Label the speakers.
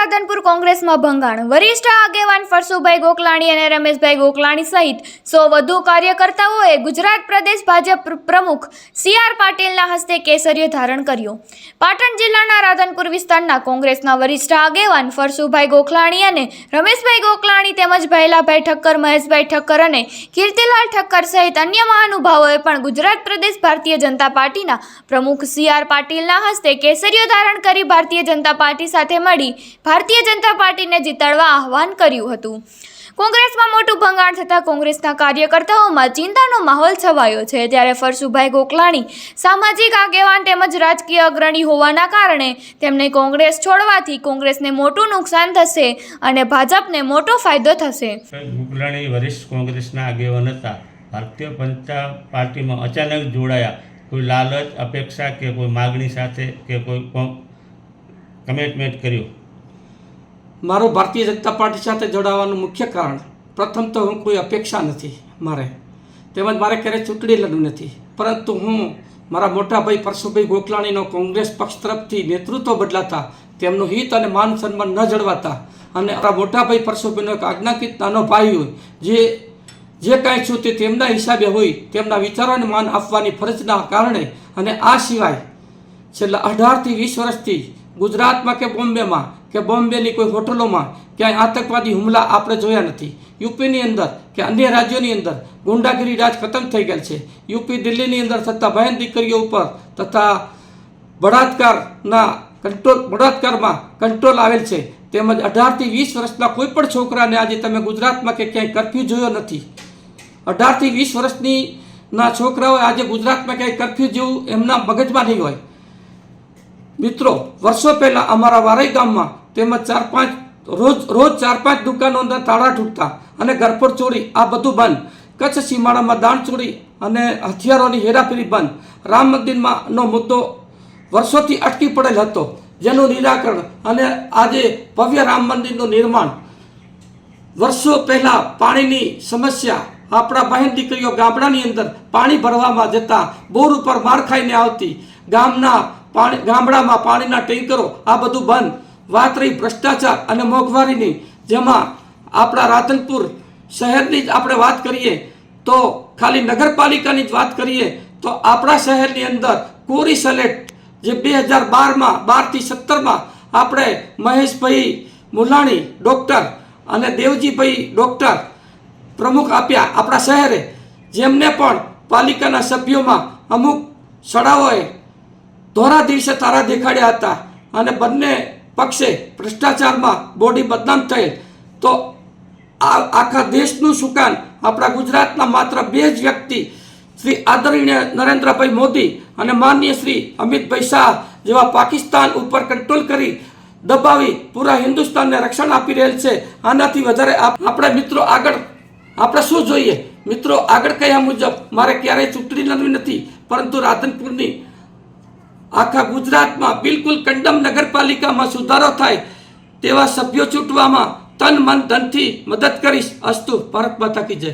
Speaker 1: રાધનપુર કોંગ્રેસમાં ભંગાણ. વરિષ્ઠ આગેવાન ફરસુભાઈ ગોકલાણી અને રમેશભાઈ ગોકલાણી સહિત 100 વધુ કાર્યકર્તાઓએ ગુજરાત પ્રદેશ ભાજપ પ્રમુખ સી.આર. પાટીલના હસ્તે કેસરિયો ધારણ કર્યો. પાટણ જિલ્લાના રાધનપુર વિસ્તારના કોંગ્રેસના વરિષ્ઠ આગેવાન ફરસુભાઈ ગોકલાણી અને રમેશભાઈ ગોકલાણી તેમજ ભૈલાભાઈ ઠક્કર, મહેશભાઈ ઠક્કર અને કીર્તિલાલ ઠક્કર સહિત અન્ય મહાનુભાવોએ પણ ગુજરાત પ્રદેશ ભારતીય જનતા પાર્ટીના પ્રમુખ સી.આર. પાટીલના હસ્તે કેસરિયો ધારણ કરી ભારતીય જનતા પાર્ટી સાથે મળી ભારતીય જનતા પાર્ટીને જીતાડવા આહવાન કર્યું હતું. કોંગ્રેસમાં મોટું ભંગાણ થતાં કોંગ્રેસના કાર્યકર્તાઓમાં ચિંતાનો માહોલ છવાયો છે. ત્યારે ફરસુભાઈ ગોકલાણી સામાજિક આગેવાન તેમજ રાજકીય અગ્રણી હોવાના કારણે તેમને કોંગ્રેસ છોડવાથી કોંગ્રેસને મોટું નુકસાન થશે અને ભાજપને મોટો ફાયદો થશે.
Speaker 2: ગોકલાણી વરિષ્ઠ કોંગ્રેસના આગેવાન હતા. ભારતીય જનતા પાર્ટીમાં અચાનક જોડાયા. કોઈ લાલચ, અપેક્ષા કે કોઈ માગણી સાથે કે કોઈ કમિટમેન્ટ કર્યું?
Speaker 3: મારું ભારતીય જનતા પાર્ટી સાથે જોડાવાનું મુખ્ય કારણ, પ્રથમ તો હું કોઈ અપેક્ષા નથી મારે, તેમજ મારે ક્યારેય ચૂંટણી લડવું નથી, પરંતુ હું મારા મોટા ભાઈ ફરસુભાઈ ગોકલાણીનો કોંગ્રેસ પક્ષ તરફથી નેતૃત્વ બદલાતા, તેમનું હિત અને માન સન્માન ન જળવાતા અને મારા મોટા ભાઈ ફરસુભાઈનો એક આજ્ઞાકીત નાનો ભાઈ હોય જે કાંઈ છું તે તેમના હિસાબે હોય, તેમના વિચારોને માન આપવાની ફરજના કારણે અને આ સિવાય છેલ્લા 18થી 20 વર્ષથી ગુજરાતમાં કે બોમ્બેની કોઈ હોટલોમાં ક્યાંય આતંકવાદી હુમલા આપણે જોયા નથી. યુપીની અંદર કે અન્ય રાજ્યોની અંદર ગુંડાગીરી રાજ ખતમ થઈ ગયેલ છે. યુપી, દિલ્હીની અંદર થતા બહેન દીકરીઓ ઉપર તથા બળાત્કારમાં કંટ્રોલ આવેલ છે. તેમજ 18થી 20 વર્ષના કોઈ પણ છોકરાને આજે તમે ગુજરાતમાં કે ક્યાંય કરફ્યુ જોયો નથી. 18થી 20 વર્ષની છોકરાઓ આજે ગુજરાતમાં ક્યાંય કરફ્યુ જેવું એમના મગજમાં નહીં હોય. મિત્રો, વર્ષો પહેલાં અમારા વારઈ ગામમાં તેમજ 4-5 દુકાનો અંદર તાળા તૂટતા અને ઘરફોડ ચોરી આ બધું બંધ. કચ્છ સીમાડામાં દાણ ચોરી અને હથિયારોની હેરાફેરી બંધ. રામ મંદિરમાંનો મુદ્દો વર્ષોથી અટકી પડેલ હતો, જેનું નિરાકરણ અને આજે ભવ્ય રામ મંદિરનું નિર્માણ. વર્ષો પહેલાં પાણીની સમસ્યા, આપણા બહેન દીકરીઓ ગામડાની અંદર પાણી ભરવામાં જતા બોર ઉપર માર ખાઈને આવતી, ગામડામાં પાણીના ટેન્કરો આ બધું બંધ. વાત રહી ભ્રષ્ટાચાર અને મોંઘવારીની, જેમાં આપણા રાધનપુર શહેરની જ આપણે વાત કરીએ તો ખાલી નગરપાલિકાની જ વાત કરીએ તો આપણા શહેરની અંદર કોરી સલેટ જે 12થી 17માં આપણે મહેશભાઈ મુલાણી ડૉક્ટર અને દેવજીભાઈ ડૉક્ટર પ્રમુખ આપ્યા આપણા શહેરે, જેમને પણ પાલિકાના સભ્યોમાં અમુક શાળાઓએ ધોરા દિવસે તારા દેખાડ્યા હતા અને બંને પક્ષે ભ્રષ્ટાચારમાં બોડી બદનામ થયેલ. તો આખા દેશનું સુકાન આપણા ગુજરાતના માત્ર 2 જ વ્યક્તિ, શ્રી આદરણીય નરેન્દ્રભાઈ મોદી અને માનનીય શ્રી અમિતભાઈ શાહ જેવા પાકિસ્તાન ઉપર કંટ્રોલ કરી દબાવી પૂરા હિન્દુસ્તાનને રક્ષણ આપી રહેલ છે. આનાથી વધારે આપણે મિત્રો આગળ આપણે શું જોઈએ? મિત્રો, આગળ કહ્યા મુજબ મારે ક્યારેય ચૂંટણી લડવી નથી, પરંતુ રાધનપુરની આખા ગુજરાતમાં બિલકુલ કંડમ નગરપાલિકામાં સુધારો થાય તેવા સભ્યો ચૂંટવામાં તન મન ધનથી મદદ કરીશ. અસ્તુ. ભારત માતા કી જય.